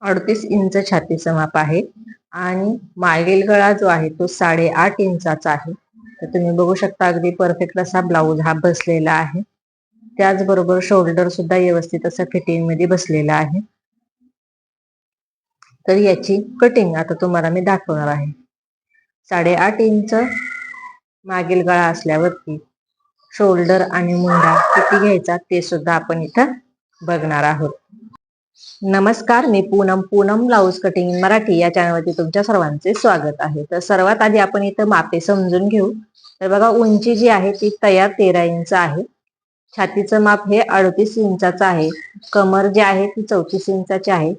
38 inch छातीचं माप आहे आणि मागील गळा जो आहे तो 8.5 इंचाचा आहे. तर तुम्ही बघू शकता अगदी परफेक्ट असा ब्लाऊज हा बसलेला आहे. त्याचबरोबर शोल्डर सुद्धा व्यवस्थित असं फिटिंग मध्ये बसलेला आहे. तर याची कटिंग आता तुम्हाला मी दाखवणार आहे. 8.5 इंच मागील गळा असल्यावरती शोल्डर आणि मुंडा किती घ्यायचा ते सुद्धा आपण इथं बघणार आहोत. नमस्कार, मी Poonam blouse cutting in Marathi या चॅनलवरती तुमच्या सर्वांचे स्वागत आहे. तर सर्वात आधी आपण इथं मापे समजून घेऊ. तर बघा, उंची जी आहे ती तयार 13 इंच आहे. छातीचं माप हे 38 इंचाचं आहे. कमर जी आहे ती 34 इंचाची आहे.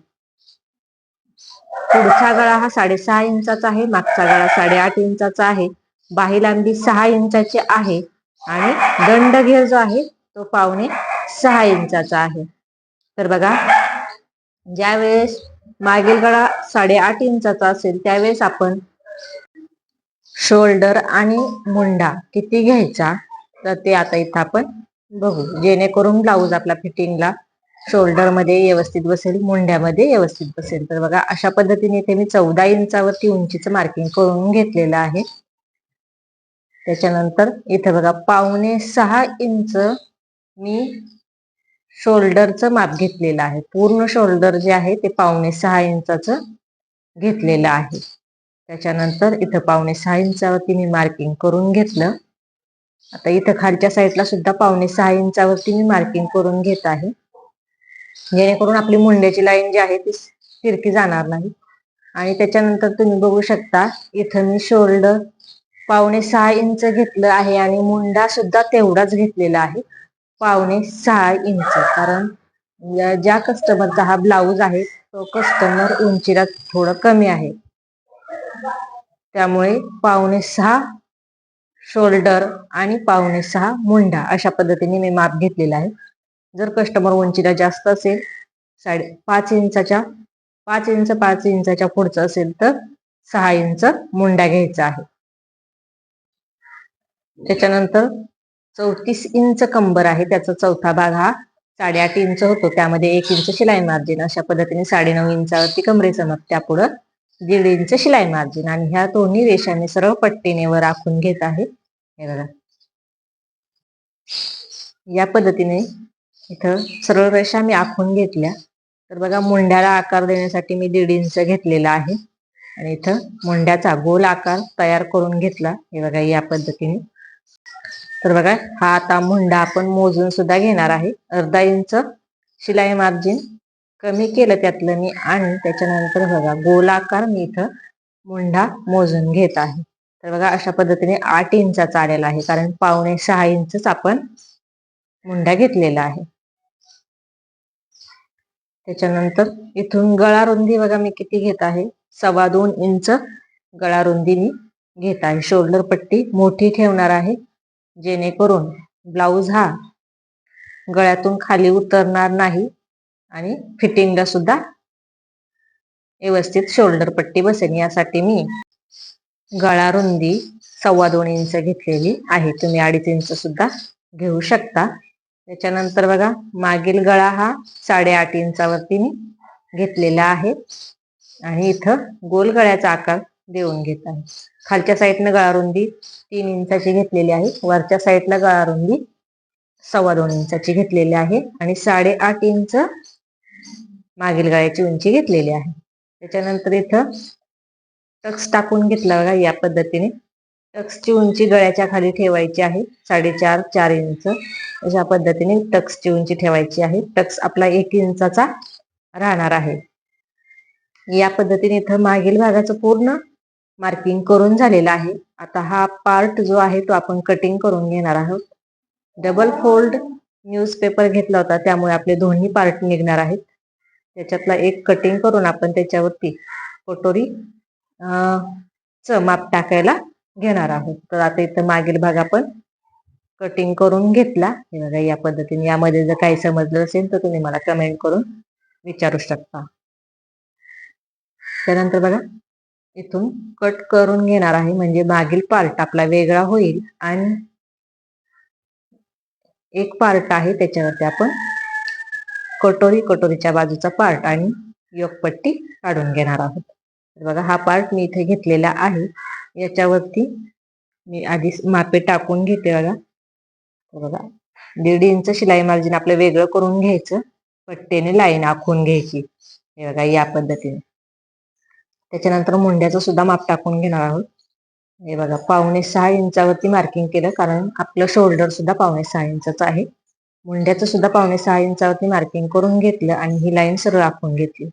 पुढचा गळा हा 6.5 इंचाचा आहे. मागचा गळा 8.5 इंचाचा आहे. बाही लांबी 6 इंचाची आहे आणि दंडघेर जो आहे तो 5.5 इंचाचा आहे. तर बघा, ज्यावेळेस मागील गळा 8.5 इंचाचा असेल त्यावेळेस आपण शोल्डर आणि मुंडा किती घ्यायचा तर ते आता इथं आपण बघू, जेणेकरून ब्लाऊज आपला फिटिंगला शोल्डर मध्ये व्यवस्थित बसेल, मुंड्यामध्ये व्यवस्थित बसेल. तर बघा, अशा पद्धतीने इथे मी 14 इंचावरती उंचीचं मार्किंग करून घेतलेलं आहे. त्याच्यानंतर इथे बघा 5.5 इंच मी शोल्डरचं माप घेतलेलं आहे. पूर्ण शोल्डर जे आहे ते 5.5 इंचाचं घेतलेलं आहे. त्याच्यानंतर इथं 5.5 इंचावरती मी मार्किंग करून घेतलं. आता इथं खालच्या साईडला सुद्धा 5.5 इंचावरती मी मार्किंग करून घेत आहे, जेणेकरून आपली मुंड्याची लाईन जी आहे ती तिरकी जाणार नाही. आणि त्याच्यानंतर तुम्ही बघू शकता इथं मी शोल्डर 5.5 इंच घेतलं आहे आणि मुंडा सुद्धा तेवढाच घेतलेला आहे, 5.5 इंच. कारण ज्या कस्टमरचा हा ब्लाऊज आहे तो कस्टमर उंचीला थोडं कमी आहे, त्यामुळे 5.5 शोल्डर आणि 5.5 मुंडा अशा पद्धतीने मी माप घेतलेला आहे. जर कस्टमर उंचीला जास्त असेल, 5 इंचाच्या पुढचं असेल तर 6 इंच मुंडा घ्यायचा आहे. त्याच्यानंतर 34 इंच कंबर आहे, त्याचा चौथा भाग हा 8.5 इंच होतो, त्यामध्ये 1 इंच शिलाई मार्जिन. अशा पद्धतीने 9.5 इंचावरती कमरेचं माप, त्यापुढं 1.5 इंच शिलाई मार्जिन आणि ह्या दोन्ही रेषांनी सरळ पट्टीने वर आखून घेत आहे. हे बघा, या पद्धतीने इथं सरळ रेषा मी आखून घेतल्या. तर बघा, मुंड्याला आकार देण्यासाठी मी 1.5 इंच घेतलेला आहे आणि इथं मुंड्याचा गोल आकार तयार करून घेतला. हे बघा, या पद्धतीने. तर बघा, हा आता मुंडा आपण मोजून सुद्धा घेणार आहे. अर्धा इंच शिलाई मार्जिन कमी केलं त्यातलं मी आणि त्याच्यानंतर बघा गोल आकार मी इथं मुंडा मोजून घेत आहे. तर बघा, अशा पद्धतीने 8 इंचाचा आलेला आहे, कारण 5.5 इंचच आपण मुंडा घेतलेला आहे. त्याच्यानंतर इथून गळा रुंदी बघा मी किती घेत आहे, 2.25 इंच गळा रुंदी मी घेत आहे. शोल्डर पट्टी मोठी ठेवणार आहे, जेणेकरून ब्लाऊज हा गळ्यातून खाली उतरणार नाही आणि फिटिंगला सुद्धा व्यवस्थित शोल्डर पट्टी बसेल. यासाठी मी गळा रुंदी 2.25 इंच घेतलेली आहे. तुम्ही 2.5 इंच सुद्धा घेऊ शकता. त्याच्यानंतर बघा, मागील गळा हा 8.5 इंचावरती मी घेतलेला आहे आणि इथं गोल गळ्याचा आकार देऊन घेत आहे. खालच्या साईडनं गळा रुंदी 3 इंचाची घेतलेली आहे, वरच्या साईडला गळा रुंदी 2.25 इंचाची घेतलेली आहे आणि 8.5 इंच मागील गळ्याची उंची घेतलेली आहे. त्याच्यानंतर इथं टक्स टाकून घेतला बघा, या पद्धतीने. टक्सची उंची गळ्याच्या खाली ठेवायची आहे, 4.5 इंच अशा पद्धतीने टक्सची उंची ठेवायची आहे. टक्स आपला 1 इंचाचा राहणार आहे. या पद्धतीने इथं मागील भागाचं पूर्ण मार्किंग करून झालेलं आहे. आता हा पार्ट जो आहे तो आपण कटिंग करून घेणार आहोत. डबल फोल्ड न्यूजपेपर घेतला होता, त्यामुळे आपले दोन्ही पार्ट निघणार आहेत. त्याच्यातला एक कटिंग करून आपण त्याच्यावरती कटोरी च माप टाकायला घेणार आहोत. तर आता इथं मागील भाग आपण कटिंग करून घेतला. हे बघा, या पद्धतीने. यामध्ये जर काही समजलं असेल तर तुम्ही मला कमेंट करून विचारू शकता. त्यानंतर बघा, इथून कट करून घेणार आहे, म्हणजे मागील पार्ट आपला वेगळा होईल आणि एक पार्ट आहे त्याच्यावरती आपण कटोरीच्या बाजूचा पार्ट आणि योगपट्टी काढून घेणार आहोत. बघा हा पार्ट मी इथे घेतलेला आहे. याच्यावरती मी आधी मापे टाकून घेते. बघा 1.5 इंच शिलाई मार्जिन आपलं वेगळं करून घ्यायचं. पट्टीने लाईन आखून घ्यायची. हे बघा या पद्धतीने. त्याच्यानंतर मुंड्याचं सुद्धा माप टाकून घेणार आहोत. हे बघा 5.25 इंचावरती मार्किंग केलं, कारण आपलं शोल्डर सुद्धा 5.25 इंचाचं आहे. मुंड्याचं सुद्धा 5.25 इंचावरती मार्किंग करून घेतलं आणि ही लाईन सरळ आखून घेतली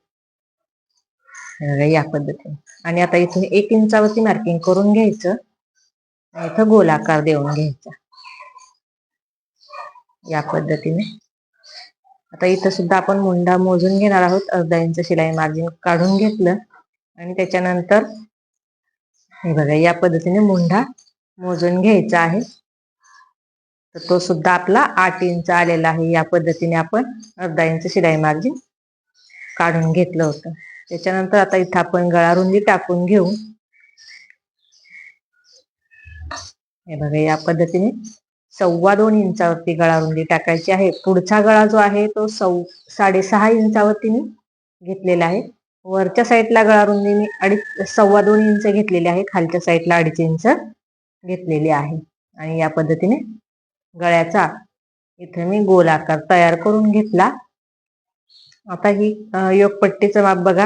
या पद्धतीने. आणि आता इथून 1 इंचावरती मार्किंग करून घ्यायचं. इथं गोलाकार देऊन घ्यायचा या पद्धतीने. आता इथं सुद्धा आपण मुंडा मोजून घेणार आहोत. अर्धा इंच शिलाई मार्जिन काढून घेतलं आणि त्याच्यानंतर हे बघा या पद्धतीने मुंडा मोजून घ्यायचा आहे. तर तो सुद्धा आपला 8 इंच आलेला आहे. या पद्धतीने आपण अर्धा इंच शिलाई मार्जिन काढून घेतलं होतं. त्याच्यानंतर आता इथं आपण गळा रुंदी टाकून घेऊ. हे बघा या पद्धतीने 2.25 इंचावरती गळा रुंदी टाकायची आहे. पुढचा गळा जो आहे तो 6.5 इंचावरती मी घेतलेला आहे. वरच्या साईडला गळा रुंदी मी 2.25 इंच घेतलेली आहे. खालच्या साईडला 2.5 इंच घेतलेली आहे. आणि या पद्धतीने गळ्याचा इथे मी गोलाकार तयार करून घेतला. आता ही योगपट्टीचं माप बघा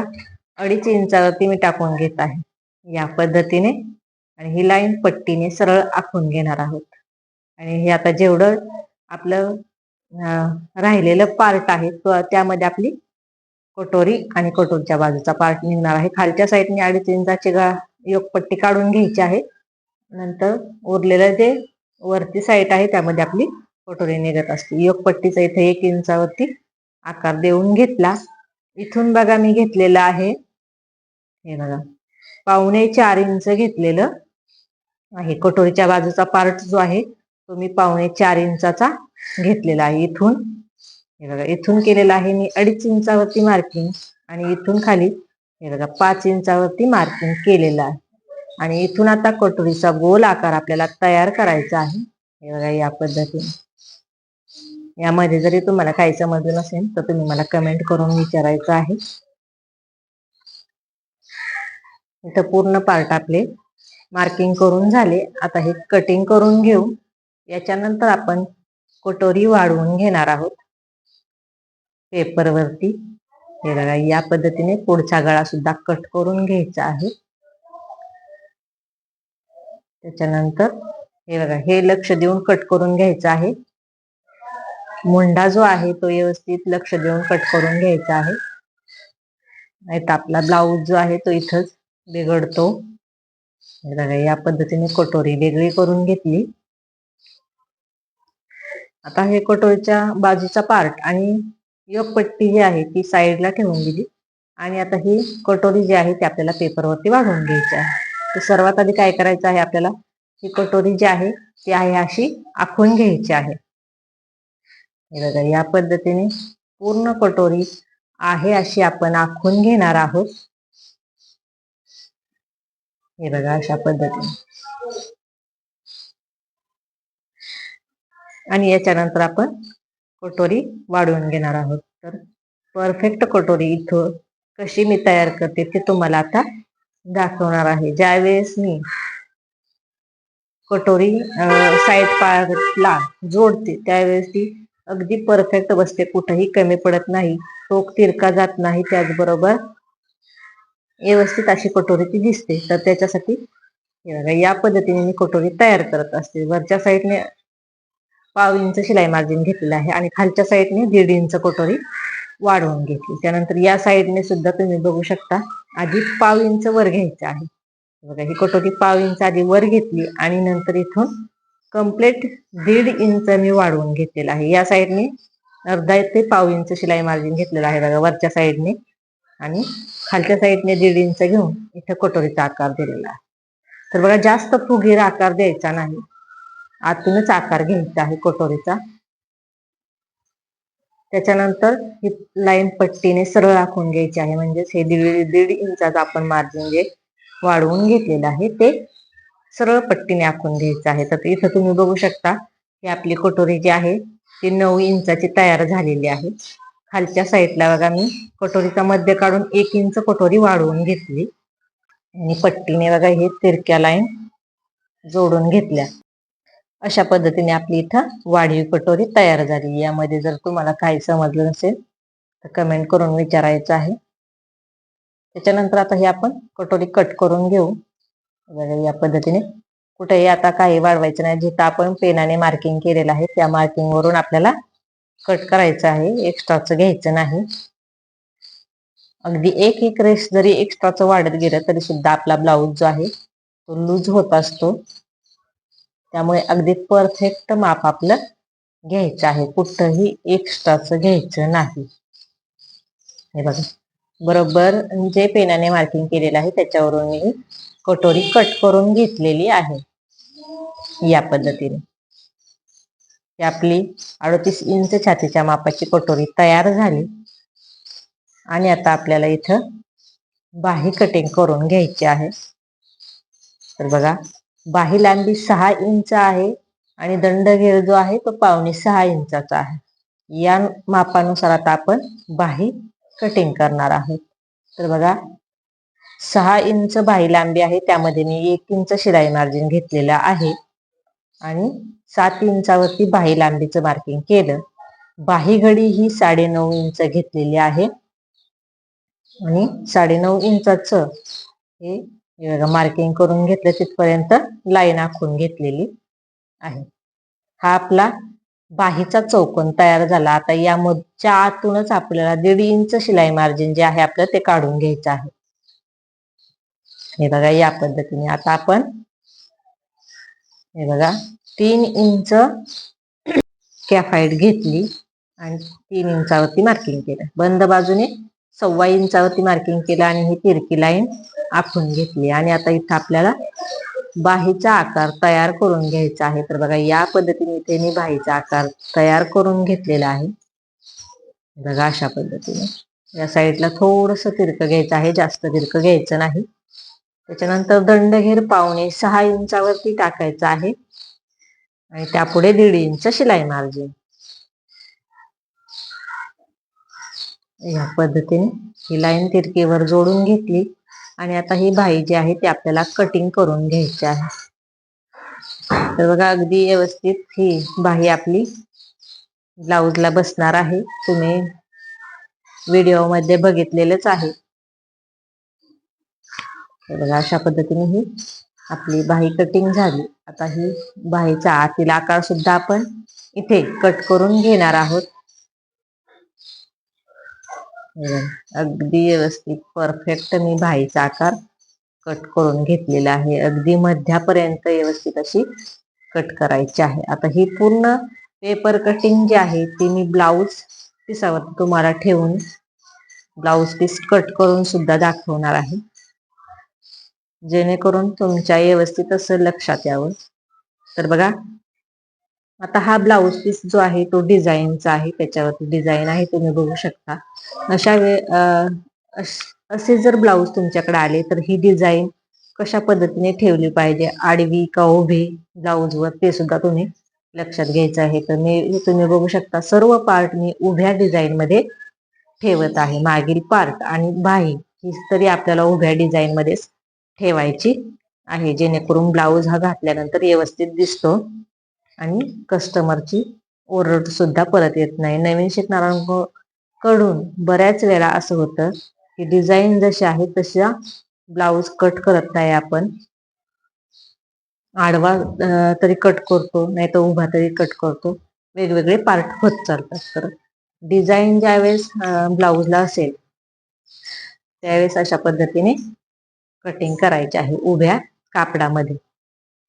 2.5 इंचावरती मी टाकून घेत आहे या पद्धतीने. आणि ही लाईन पट्टीने सरळ आखून घेणार आहोत. आणि हे आता जेवढं आपलं राहिलेलं पार्ट आहे त्यामध्ये आपली कटोरी आणि कटोरीच्या बाजूचा पार्ट निघणार आहे. खालच्या साईडने 2.5 इंचाची योगपट्टी काढून घ्यायची आहे. नंतर उरलेलं जे वरती साईड आहे त्यामध्ये आपली कटोरी निघत असते. योगपट्टीचा इथे 1 इंचावरती आकार देऊन घेतला. इथून बघा मी घेतलेलं आहे हे बघा 4.25 इंच घेतलेलं आहे. कटोरीच्या बाजूचा पार्ट जो आहे तो मी 4.25 इंचाचा घेतलेला आहे. इथून हे बघा इथून केलेला आहे मी 2.5 इंचावरती मार्किंग आणि इथून खाली हे बघा 5 इंचावरती मार्किंग केलेलं आहे. आणि इथून आता कटोरीचा गोल आकार आपल्याला तयार करायचा आहे. हे बघा या पद्धतीने. यामध्ये जरी तुम्हाला काही समजलं नसेल तर तुम्ही मला कमेंट करून विचारायचं आहे. इथं पूर्ण पार्ट आपले मार्किंग करून झाले. आता हे कटिंग करून घेऊ. याच्यानंतर आपण कटोरी वाढवून घेणार आहोत पेपरवरती. हे बघा या पद्धतीने पुढचा गळा सुद्धा कट करून घ्यायचा आहे. त्याच्यानंतर हे बघा हे लक्ष देऊन कट करून घ्यायचं आहे. मुंडा जो आहे तो व्यवस्थित लक्ष देऊन कट करून घ्यायचा आहे. नाही तर आपला ब्लाऊज जो आहे तो इथंच बिघडतो. हे बघा या पद्धतीने कटोरी वेगळी करून घेतली. आता हे कटोरीच्या बाजूचा पार्ट आणि योगपट्टी जी आहे ती साईडला ठेवून दिली. आणि आता ही कटोरी जी आहे ती आपल्याला पेपरवरती वाढवून घ्यायची आहे. तर सर्वात आधी काय करायचं आहे आपल्याला, ही कटोरी जी आहे ती आहे अशी आखून घ्यायची आहे. हे बघा या पद्धतीने पूर्ण कटोरी आहे अशी आपण आखून घेणार आहोत. हे बघा अशा पद्धतीने. आणि याच्यानंतर आपण कटोरी वाढवून घेणार आहोत. तर परफेक्ट कटोरी इथं कशी मी तयार करते ते तुम्हाला आता दाखवणार आहे. ज्यावेळेस मी कटोरी साईड पार्टला जोडते त्यावेळेस ती अगदी परफेक्ट बसते. कुठेही कमी पडत नाही, टोक तिरका जात नाही. त्याचबरोबर व्यवस्थित अशी कटोरी ती दिसते. तर त्याच्यासाठी या पद्धतीने मी कटोरी तयार करत असते. वरच्या साईडने 1/2 इंच शिलाई मार्जिन घेतलेलं आहे आणि खालच्या साईडने 1.5 इंच कटोरी वाढवून घेतली. त्यानंतर या साईडने सुद्धा तुम्ही बघू शकता आधी 1/2 इंच वर घ्यायचं आहे. बघा ही कटोरी 1/2 इंच आधी वर घेतली आणि नंतर इथून कम्प्लीट 1.5 इंच मी वाढवून घेतलेला आहे. या साईडने अर्धा ते 1/2 इंच शिलाई मार्जिन घेतलेला आहे बघा वरच्या साईडने. आणि खालच्या साईडने 1.5 इंच घेऊन इथं कटोरीचा आकार दिलेला आहे. तर बघा जास्त फुगीर आकार द्यायचा नाही, आतूनच आकार घ्यायचा आहे कटोरीचा. त्याच्यानंतर ही लाईन पट्टीने सरळ आखून घ्यायची आहे. म्हणजेच हे 1.5 इंचाचं आपण मार्जिन जे वाढवून घेतलेलं आहे ते सरळ पट्टीने आखून घ्यायचं आहे. तर इथं तुम्ही बघू शकता की आपली कटोरी जी आहे ती 9 इंचाची तयार झालेली आहे. खालच्या साईडला बघा मी कटोरीचा मध्य काढून 1 इंच कटोरी वाढवून घेतली आणि पट्टीने बघा हे तिरक्या लाईन जोडून घेतल्या. अशा पद्धतीने आपली इथं वाढीव कटोरी तयार झाली. यामध्ये जर तुम्हाला काही समजलं नसेल तर कमेंट करून विचारायचं आहे. त्याच्यानंतर आता हे आपण कटोरी कट करून घेऊ. या पद्धतीने कुठेही आता काही वाढवायचं नाही. जिथं आपण पेनाने मार्किंग केलेलं आहे त्या मार्किंग वरून आपल्याला कट करायचं आहे, एक्स्ट्राचं घ्यायचं नाही. अगदी एक रेष जरी एक्स्ट्राचं वाढत गेलं तरी सुद्धा आपला ब्लाऊज जो आहे तो लूज होत असतो. त्यामुळे अगदी परफेक्ट माप आपलं घ्यायचं आहे, कुठंही एक्स्ट्राचं घ्यायचं नाही. हे बघा बरोबर जे पेनाने मार्किंग केलेलं आहे त्याच्यावरून मी कटोरी कट करून घेतलेली आहे. या पद्धतीने ही आपली 38 इंच छातीच्या मापाची कटोरी तयार झाली. आणि आता आपल्याला इथं बाही कटिंग करून घ्यायची आहे. तर बघा बाही लांबी 6 इंच आहे आणि दंडघेर जो आहे तो 5.25 इंचाचा आहे. या मापानुसार आता आपण बाही कटिंग करणार आहोत. तर बघा 6 इंच बाही लांबी आहे, त्यामध्ये मी 1 इंच शिलाई मार्जिन घेतलेला आहे आणि 7 इंचावरती बाही लांबीचं मार्किंग केलं. बाही घडी ही 9.5 इंच घेतलेली आहे आणि 9.5 इंचाचं हे मार्किंग करून घेतलं, तिथपर्यंत लाईन आखून घेतलेली आहे. हा आपला बाहीचा चौकोन तयार झाला. आता याच्या आतूनच आपल्याला 1.5 इंच शिलाई मार्जिन जे आहे आपलं ते काढून घ्यायचं आहे. हे बघा या पद्धतीने आता आपण हे बघा 3 इंच कॅफाईट घेतली आणि 3 इंचावरती मार्किंग केलं. बंद बाजूने 1.25 इंचावरती मार्किंग केलं आणि ही तिरकी लाईन आखून घेतली. आणि आता इथं आपल्याला बाहीचा आकार तयार करून घ्यायचा आहे. तर बघा या पद्धतीने इथे मी बाहीचा आकार तयार करून घेतलेला आहे. बघा अशा पद्धतीने या साईडला थोडस तिरकं घ्यायचं आहे, जास्त तिरकं घ्यायचं नाही. त्याच्यानंतर दंडघेर 5.25 इंचावरती टाकायचं आहे आणि त्यापुढे 1.5 इंच शिलाई मार्जिन. या पद्धतीने ही लाईन तिरकीवर जोडून घेतली आणि आता ही बाही जी आहे ती आपल्याला कटिंग करून घ्यायची आहे. तर बघा अगदी व्यवस्थित ही बाही आपली ब्लाऊजला बसणार आहे. तुम्ही व्हिडिओ मध्ये बघितलेलंच आहे. बघा अशा पद्धतीने ही आपली बाही कटिंग झाली. आता ही बाहीचा आतील आकार सुद्धा आपण इथे कट करून घेणार आहोत. अगदी व्यवस्थित परफेक्ट मी बाहीचा आकार कट करून घेतलेला आहे. अगदी मध्यापर्यंत व्यवस्थित अशी कट करायची आहे. आता ही पूर्ण पेपर कटिंग जी आहे ती मी ब्लाऊज पिसावर तुम्हाला ठेवून ब्लाऊज पीस कट करून सुद्धा दाखवणार आहे, जेणेकरून तुमच्या व्यवस्थित असं लक्षात यावं. तर बघा आता हा ब्लाऊज पीस जो आहे तो डिझाईनचा आहे, त्याच्यावरती डिझाईन आहे तुम्ही बघू शकता. असे जर ब्लाऊज तुमच्याकडे आले तर ही डिझाईन कशा पद्धतीने ठेवली पाहिजे, आडवी का उभी ब्लाऊजवर, ते सुद्धा तुम्ही लक्षात घ्यायचं आहे. तर तुम्ही बघू शकता सर्व पार्ट मी उभ्या डिझाईन मध्ये ठेवत आहे. मागील पार्ट आणि बाही ही तरी आपल्याला उभ्या डिझाईन मध्येच ठेवायची आहे, जेणेकरून ब्लाऊज हा घातल्यानंतर व्यवस्थित दिसतो आणि कस्टमरची ओरड सुद्धा परत येत नाही. नवीन शिकणाऱ्यांकडून बऱ्याच वेळा असं होतं की डिझाईन जशी आहे तशा ब्लाऊज कट करत नाही आपण, आडवा तरी कट करतो, नाही तर उभा तरी कट करतो, वेगवेगळे पार्ट होत चालतात. तर डिझाईन ज्यावेळेस ब्लाऊजला असेल त्यावेळेस अशा पद्धतीने कटिंग करायची आहे उभ्या कापडामध्ये.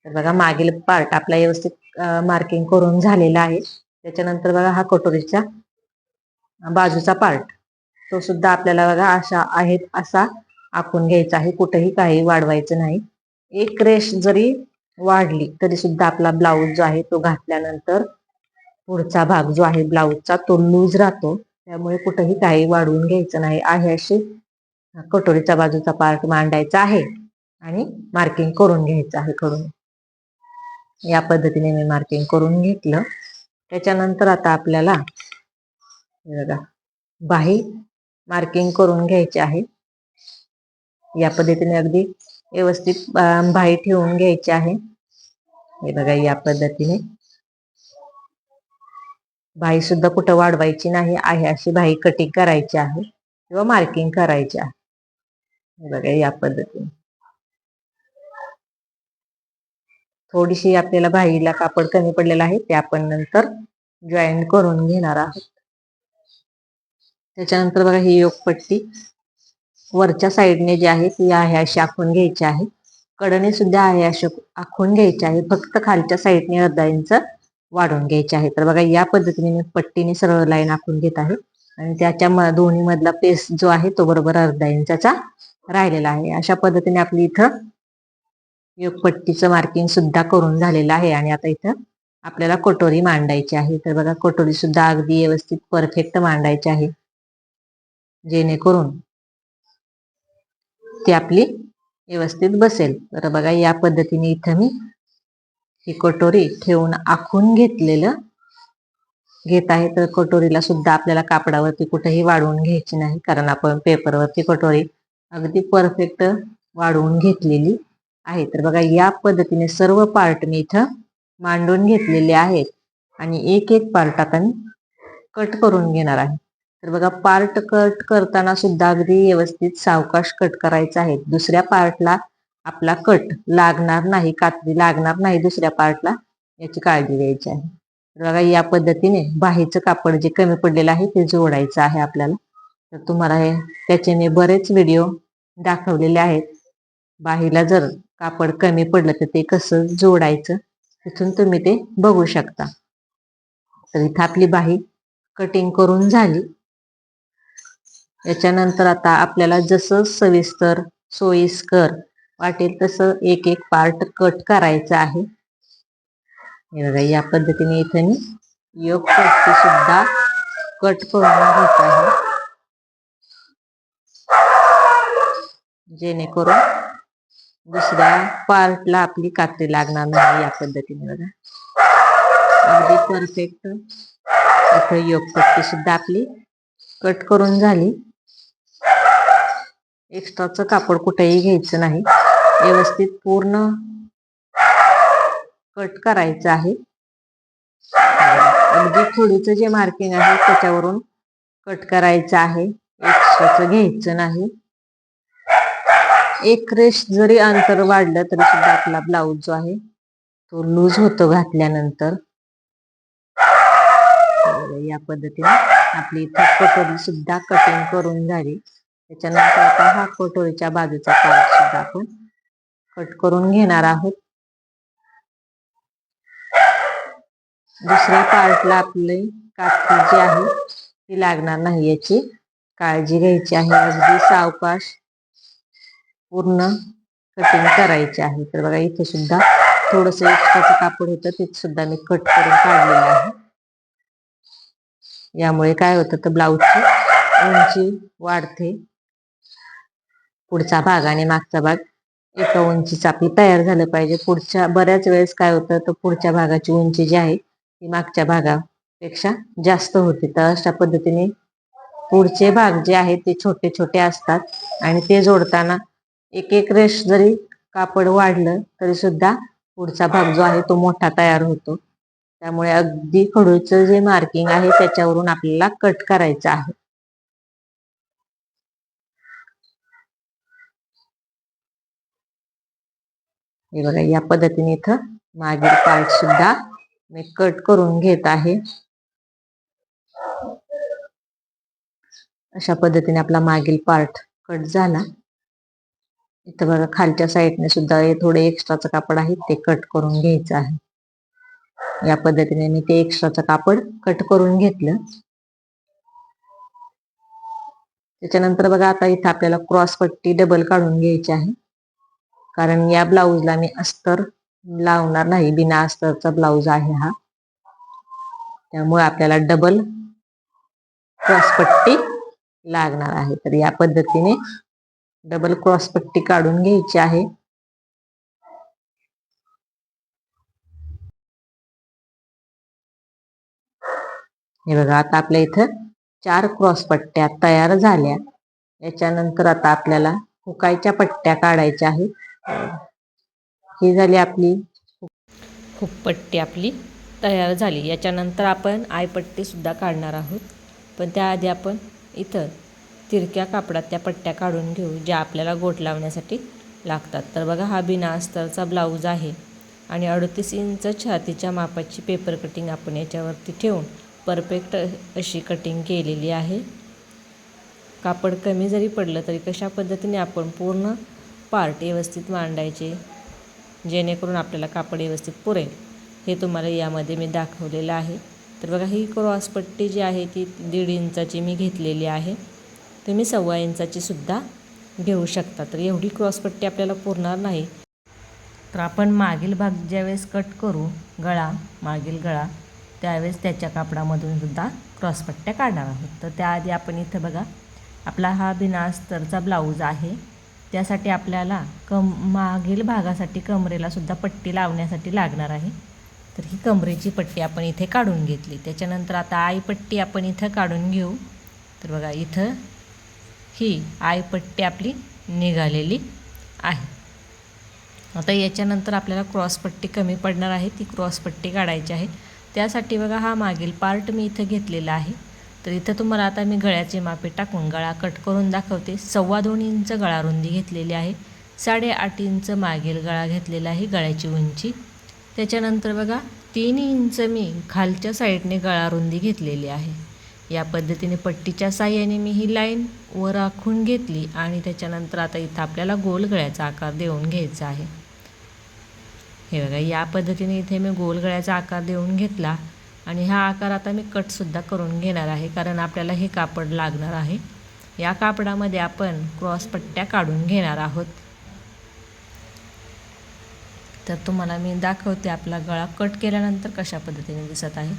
तर बघा मागील पार्ट आपला व्यवस्थित मार्किंग करून झालेला आहे. त्याच्यानंतर बघा हा कटोरीच्या बाजूचा पार्ट तो सुद्धा आपल्याला बघा अशा आहेत असा आखून घ्यायचा आहे, कुठेही काही वाढवायचं नाही. एक रेष जरी वाढली तरी सुद्धा आपला ब्लाऊज जो आहे तो घातल्यानंतर पुढचा भाग जो आहे ब्लाऊजचा तो लूज राहतो, त्यामुळे कुठेही काही वाढवून घ्यायचं नाही. आहे अशी कटोरीचा बाजूचा पार्ट मांडायचा आहे आणि मार्किंग करून घ्यायचं आहे कडून. या पद्धतीने मी मार्किंग करून घेतलं. त्याच्यानंतर आता आपल्याला बघा बाही मार्किंग करून घ्यायची आहे. या पद्धतीने अगदी व्यवस्थित बाही ठेवून घ्यायची आहे. हे बघा, या पद्धतीने बाही सुद्धा कुठं वाढवायची नाही आहे, अशी बाही कटिंग करायची आहे किंवा मार्किंग करायची आहे. हे बघा, या पद्धतीने थोडीशी आपल्याला बाहीला कापड कमी पडलेलं आहे, ते आपण नंतर जॉईन करून घेणार आहोत. त्याच्यानंतर बघा, ही योगपट्टी वरच्या साईडने जी आहे ती आहे अशी आखून घ्यायची आहे. कडने सुद्धा आहे अशी आखून घ्यायची आहे. फक्त खालच्या साईडने अर्धा इंच वाढवून घ्यायचे आहे. तर बघा, या पद्धतीने मी पट्टीने सरळ लाईन आखून घेत आहे आणि त्याच्या दोन्ही मधला पेस जो आहे तो बरोबर अर्धा इंचाचा राहिलेला आहे. अशा पद्धतीने आपली इथं योगपट्टीचं मार्किंग सुद्धा करून झालेलं आहे. आणि आता इथं आपल्याला कटोरी मांडायची आहे. तर बघा, कटोरी सुद्धा अगदी व्यवस्थित परफेक्ट मांडायची आहे, जेणेकरून ती आपली व्यवस्थित बसेल. तर बघा, या पद्धतीने इथं मी ही कटोरी ठेवून आखून घेतलेलं घेत आहे. तर कटोरीला सुद्धा आपल्याला कापडावरती कुठेही वाढवून घ्यायची नाही, कारण आपण पेपरवरती कटोरी अगदी परफेक्ट वाढवून घेतलेली आहे. तर बघा, या पद्धतीने सर्व पार्ट मी इथं मांडून घेतलेले आहेत आणि एक एक पार्ट आता मी कट करून घेणार आहे. तर बघा, पार्ट कट करताना सुद्धा अगदी व्यवस्थित सावकाश कट करायचा आहे. दुसऱ्या पार्टला आपला कट लागणार नाही, कात्री लागणार नाही दुसऱ्या पार्टला, याची काळजी घ्यायची आहे. बघा, या पद्धतीने बाहीचं कापड जे कमी पडलेलं आहे ते जोडायचं आहे आपल्याला. तर तुम्हाला त्याचे मी बरेच व्हिडिओ दाखवलेले आहेत. बाहीला जर कापड कमी पडलं तर ते कसं जोडायचं, तिथून तुम्ही ते बघू शकता. तर इथं आपली बाही कटिंग करून झाली. याच्यानंतर आता आपल्याला जसं सविस्तर सोयीस्कर वाटेल तसं एक एक पार्ट कट करायचा आहे. हे बघा, या पद्धतीने इथे मी योगपट्टी सुद्धा कट करून घेत आहे, जेणेकरून दुसऱ्या पार्टला आपली कात्री लागणार नाही. या पद्धतीने बघा, अगदी परफेक्ट इथे योगपट्टी सुद्धा आपली कट करून झाली. एक्स्ट्राचं कापड कुठेही घ्यायचं नाही, व्यवस्थित पूर्ण कट करायचं आहे. अगदी थोडीचं जे मार्किंग आहे त्याच्यावरून कट करायचं आहे, एक्स्ट्राचं घ्यायचं नाही. एक रेष जरी अंतर वाढलं तरी सुद्धा आपला ब्लाऊज जो आहे तो लूज होतो घातल्यानंतर. या पद्धतीने आपली इथं कटोरी सुद्धा कटिंग करून झाली. त्याच्यानंतर आता हा कटोरीच्या बाजूचा पार्ट सुद्धा आपण कट करून घेणार आहोत. दुसऱ्या पार्टला आपली कात्री जी आहे ती लागणार नाही, याची काळजी घ्यायची आहे. अगदी सावकाश पूर्ण कटिंग करायची आहे. तर बघा, इथे सुद्धा थोडंसं एक्स्ट्राचं कापड होतं ते सुद्धा मी कट करून काढलेलं आहे. यामुळे काय होतं तर ब्लाऊजची उंची वाढते. पुढचा भाग आणि मागचा भाग एका उंचीचा आपली तयार झालं पाहिजे. पुढच्या बऱ्याच वेळेस काय होतं तर पुढच्या भागाची उंची जी आहे ती मागच्या भागापेक्षा जास्त होते. तर अशा पद्धतीने पुढचे भाग जे आहेत ते छोटे छोटे असतात आणि ते जोडताना एक एक रेष जरी कापड वाढलं तरी सुद्धा पुढचा भाग जो आहे तो मोठा तयार होतो. त्यामुळे अगदी खडूचं जे मार्किंग आहे त्याच्यावरून आपल्याला कट करायचं आहे. हे बघा, या पद्धतीने इथं मागील पार्ट सुद्धा मी कट करून घेत आहे. अशा पद्धतीने आपला मागील पार्ट कट झाला. इथं बघा, खालच्या साईडने सुद्धा थोडे एक्स्ट्राचं कापड आहे ते कट करून घ्यायचं आहे. या पद्धतीने मी ते एक्स्ट्राचं कापड कट करून घेतलं. त्याच्यानंतर बघा, आता इथं आपल्याला क्रॉस पट्टी डबल काढून घ्यायची आहे, कारण या ब्लाऊजला मी अस्तर लावणार नाही, बिना अस्तरचा ब्लाऊज आहे हा. त्यामुळे आपल्याला डबल क्रॉस पट्टी लागणार आहे. तर या पद्धतीने डबल क्रॉस पट्टी काढून घ्यायची आहे. हे बघा, आता आपल्या इथं 4 क्रॉस पट्ट्या तयार झाल्या. याच्यानंतर आता आपल्याला हुकायच्या पट्ट्या काढायच्या आहेत. ही झाली आपली हुकपट्टी आपली तयार झाली. याच्यानंतर आपण आयपट्टी सुद्धा काढणार आहोत. पण त्याआधी आपण इथं तिरक्या कापडात त्या पट्ट्या काढून घेऊ ज्या आपल्याला गोट लावण्यासाठी लागतात. तर बघा हा बिना अस्तरचा ब्लाऊज आहे आणि 38 इंच छातीच्या मापाची पेपर कटिंग आपण याच्यावरती ठेवून परफेक्ट अशी कटिंग केलेली आहे. कापड कमी जरी पडलं तरी कशा पद्धतीने आपण पूर्ण पार्ट व्यवस्थित मांडायचे जेणेकरून आपल्याला कापड व्यवस्थित पुरेल हे तुम्हाला यामध्ये मी दाखवलेलं आहे. तर बघा ही क्रॉस पट्टी जी आहे ती 1.5 इंचाची मी घेतलेली आहे. तुम्ही 1.25 इंचाची सुद्धा घेऊ शकता. तर एवढी क्रॉस पट्टी आपल्याला पुरणार नाही. तर आपण मागील भाग ज्यावेळेस कट करू मागील गळा त्यावेळेस त्याच्या कापडामधून सुद्धा क्रॉस पट्ट्या काढणार आहोत. तर त्याआधी आपण इथं बघा आपला हा बिना अस्तरचा ब्लाऊज आहे. त्यासाठी आपल्याला मागील भागासाठी कमरेला सुद्धा पट्टी लावण्यासाठी लागणार आहे. तर ही कमरेची पट्टी आपण इथे काढून घेतली. त्याच्यानंतर आता आयपट्टी आपण इथं काढून घेऊ. तर बघा इथं ही आयपट्टी आपली निघालेली आहे. आता याच्यानंतर आपल्याला क्रॉसपट्टी कमी पडणार आहे ती क्रॉसपट्टी काढायची आहे. त्यासाठी बघा हा मागील पार्ट मी इथं घेतलेला आहे. तर इथं तुम्हाला आता मी गळ्याची मापे टाकून गळा कट करून दाखवते. 2.25 इंच गळा रुंदी घेतलेली आहे. 8.5 इंच मागील गळा घेतलेला आहे गळ्याची उंची. त्याच्यानंतर बघा 3 इंच मी खालच्या साईडने गळा रुंदी घेतलेली आहे. या पद्धतीने पट्टीच्या साह्याने मी ही लाईन वर आखून घेतली आणि त्याच्यानंतर आता इथं आपल्याला गोल गळ्याचा आकार देऊन घ्यायचा आहे. हे बघा या पद्धतीने इथे मी गोल गळ्याचा आकार देऊन घेतला आणि हा आकार आता मी कटसुद्धा करून घेणार आहे कारण आपल्याला हे कापड लागणार आहे. या कापडामध्ये आपण क्रॉस पट्ट्या काढून घेणार आहोत. तर तुम्हाला मी दाखवते आपला गळा कट केल्यानंतर कशा पद्धतीने दिसत आहे.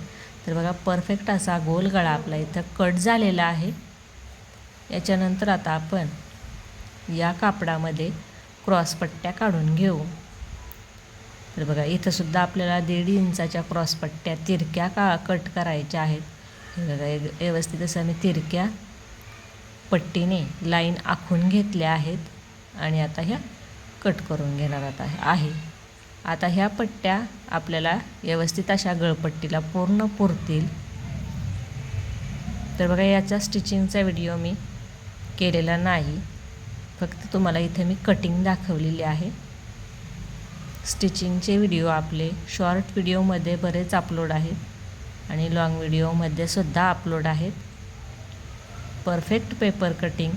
तर बघा परफेक्ट असा गोल गळा आपला इथं कट झालेला आहे. याच्यानंतर आता आपण या कापडामध्ये क्रॉस पट्ट्या काढून घेऊ. तर बघा इथंसुद्धा आपल्याला 1.5 इंचाच्या क्रॉस पट्ट्या तिरक्या कट करायच्या आहेत. हे बघा व्यवस्थित असं मी तिरक्या पट्टीने लाईन आखून घेतल्या आहेत आणि आता ह्या कट करून घेणार आहे. आता ह्या पट्ट्या आपल्याला व्यवस्थित अशा गळपट्टीला पूर्ण पुरतील. तर बघा याचा स्टिचिंगचा व्हिडिओ मी केलेला नाही, फक्त तुम्हाला इथे मी कटिंग दाखवलेली आहे. स्टिचिंगचे व्हिडिओ आपले शॉर्ट व्हिडिओमध्ये बरेच अपलोड आहेत आणि लॉंग व्हिडिओमध्ये सुद्धा अपलोड आहेत. परफेक्ट पेपर कटिंग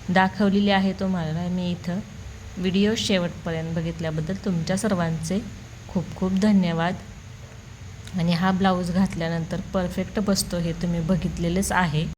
दाखवलेली आहे तुम्हाला मी इथं. व्हिडिओ शेवटपर्यंत बघितल्याबद्दल तुमच्या सर्वांचे खूप खूप धन्यवाद. आणि हा ब्लाऊज घातल्यानंतर परफेक्ट बसतो हे तुम्ही बघितलेलेच आहे.